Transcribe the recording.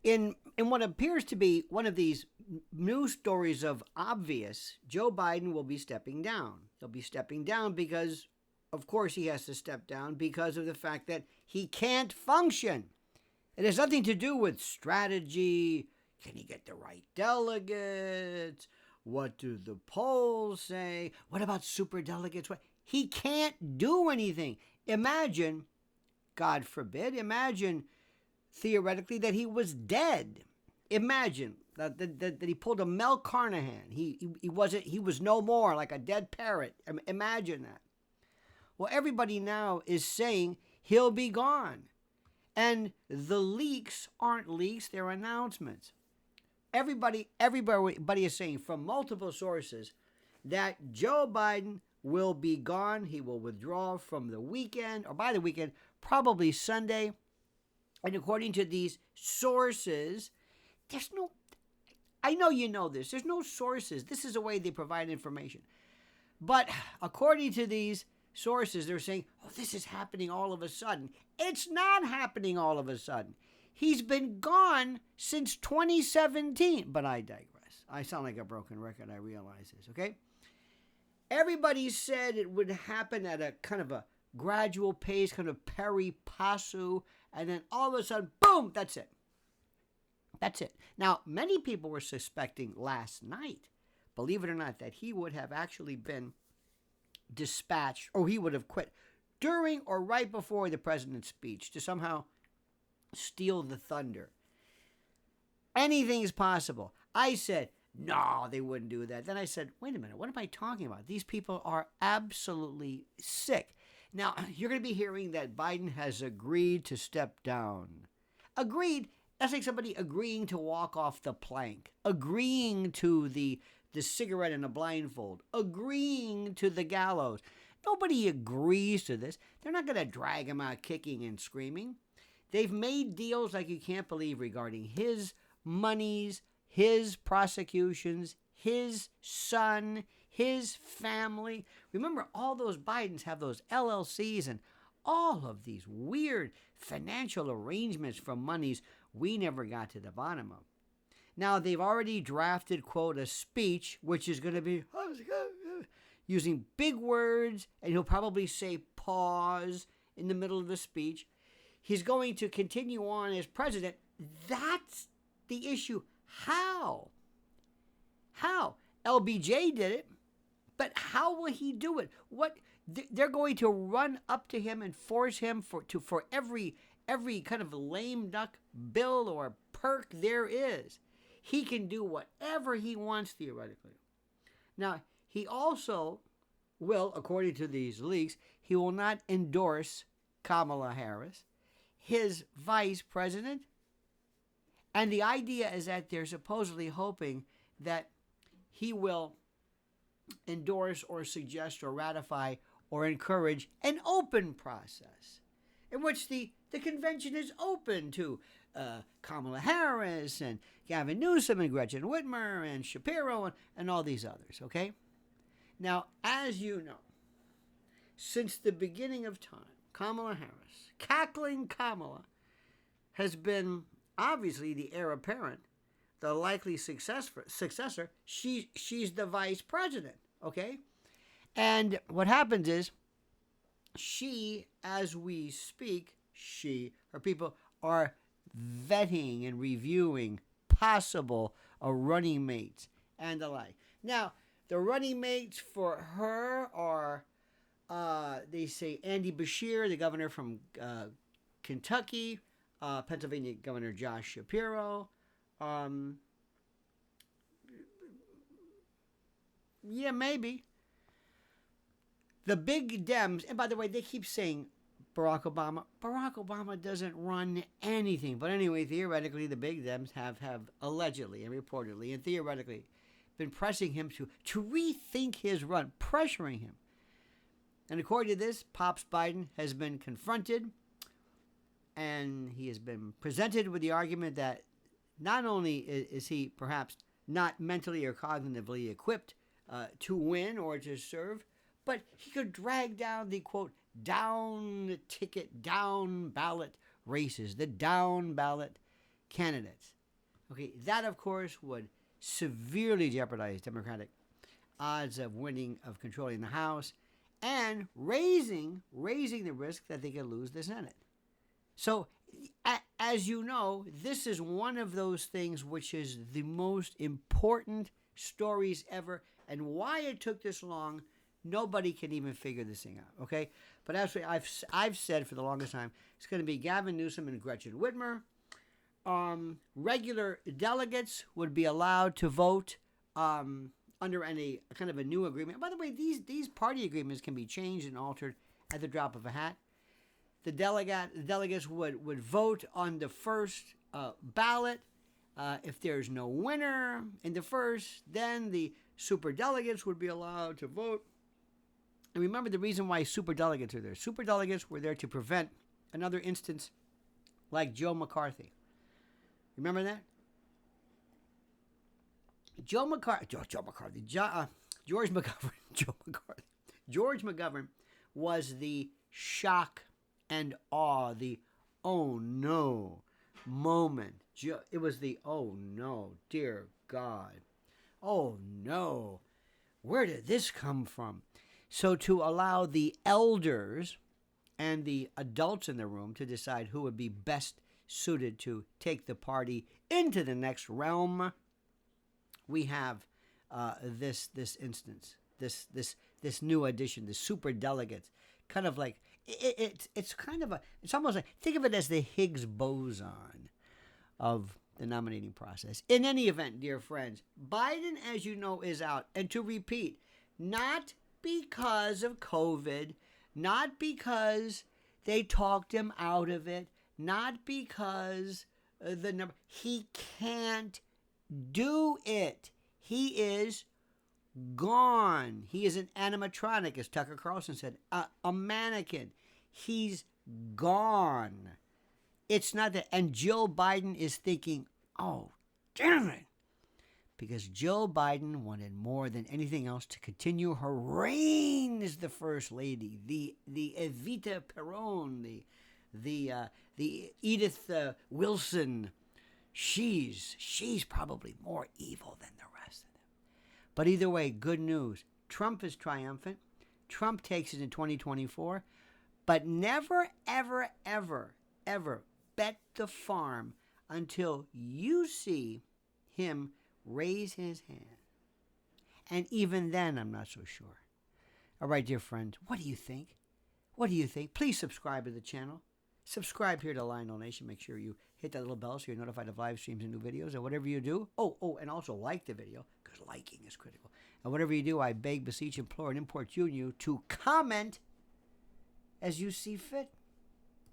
In what appears to be one of these news stories of obvious, Joe Biden will be stepping down. He'll be stepping down because, of course, he has to step down because of the fact that he can't function. It has nothing to do with strategy. Can he get the right delegates? What do the polls say? What about superdelegates? He can't do anything. Imagine, God forbid, imagine theoretically that he was dead. Imagine that he pulled a Mel Carnahan. He was no more, like a dead parrot. Imagine that. Well, everybody now is saying he'll be gone. And the leaks aren't leaks, they're announcements. Everybody is saying from multiple sources that Joe Biden will be gone. He will withdraw from the weekend, or by the weekend, probably Sunday. And according to these sources, I know you know this, there's no sources. This is the way they provide information. But according to these sources, they're saying, oh, this is happening all of a sudden. It's not happening all of a sudden. He's been gone since 2017. But I digress. I sound like a broken record, I realize this, okay? Everybody said it would happen at a kind of a gradual pace, kind of pari passu, and then all of a sudden, boom, that's it. That's it. Now, many people were suspecting last night, believe it or not, that he would have actually been dispatched, or he would have quit during or right before the president's speech to somehow steal the thunder. Anything is possible. I said, no, they wouldn't do that. Then I said, wait a minute, what am I talking about? These people are absolutely sick. Now, you're going to be hearing that Biden has agreed to step down. Agreed? That's like somebody agreeing to walk off the plank, agreeing to the cigarette in a blindfold, agreeing to the gallows. Nobody agrees to this. They're not going to drag him out kicking and screaming. They've made deals like you can't believe regarding his monies, his prosecutions, his son, his family. Remember, all those Bidens have those LLCs and all of these weird financial arrangements for monies we never got to the bottom of. Now, they've already drafted, quote, a speech, which is going to be using big words, and he'll probably say pause in the middle of the speech. He's going to continue on as president. That's the issue. How? LBJ did it, but how will he do it? What? They're going to run up to him and force him for every kind of lame duck bill or perk there is. He can do whatever he wants theoretically. Now, he also will, according to these leaks, he will not endorse Kamala Harris, his vice president. And the idea is that they're supposedly hoping that he will endorse or suggest or ratify or encourage an open process in which the convention is open to Kamala Harris and Gavin Newsom and Gretchen Whitmer and Shapiro and all these others, okay? Now, as you know, since the beginning of time, Kamala Harris, cackling Kamala, has been obviously the heir apparent, the likely successor. She's the vice president, okay? And what happens is she, as we speak, her people are vetting and reviewing possible running mates and the like. Now, the running mates for her are, they say, Andy Beshear, the governor from Kentucky, Pennsylvania Governor Josh Shapiro. Yeah, maybe. The big Dems, and by the way, they keep saying Barack Obama. Barack Obama doesn't run anything. But anyway, theoretically, the big Dems have allegedly and reportedly and theoretically been pressing him to rethink his run, pressuring him. And according to this, Pops Biden has been confronted, and he has been presented with the argument that not only is he perhaps not mentally or cognitively equipped to win or to serve, but he could drag down the, quote, down ticket, down ballot races, the down ballot candidates. Okay, that of course would severely jeopardize Democratic odds of winning, of controlling the House, and raising the risk that they could lose the Senate. So, as you know, this is one of those things which is the most important stories ever, and why it took this long, nobody can even figure this thing out. Okay, but actually, I've said for the longest time, it's going to be Gavin Newsom and Gretchen Whitmer. Regular delegates would be allowed to vote under any kind of a new agreement. By the way, these party agreements can be changed and altered at the drop of a hat. The delegates would vote on the first ballot. If there's no winner in the first, then the superdelegates would be allowed to vote. And remember the reason why superdelegates are there. Superdelegates were there to prevent another instance like Joe McCarthy. Remember that? George McGovern was the shock and awe, the oh no moment. It was the oh no, dear God. Oh no, where did this come from? So to allow the elders and the adults in the room to decide who would be best suited to take the party into the next realm, we have this instance, this new addition, the super delegates, kind of like it's almost like, think of it as the Higgs boson of the nominating process. In any event, dear friends, Biden, as you know, is out, and to repeat, not because of COVID, not because they talked him out of it, not because the number. He can't do it. He is gone. He is an animatronic, as Tucker Carlson said, a mannequin. He's gone. It's not that. And Jill Biden is thinking, oh, damn it. Because Jill Biden wanted more than anything else to continue her reign as the first lady, the Evita Peron, the Edith Wilson. She's probably more evil than the rest of them. But either way, good news. Trump is triumphant. Trump takes it in 2024. But never, ever, ever, ever bet the farm until you see him raise his hand. And even then, I'm not so sure. All right, dear friends, what do you think? What do you think? Please subscribe to the channel. Subscribe here to Lionel Nation. Make sure you hit that little bell so you're notified of live streams and new videos. And whatever you do, and also like the video, because liking is critical. And whatever you do, I beg, beseech, implore, and import you to comment as you see fit.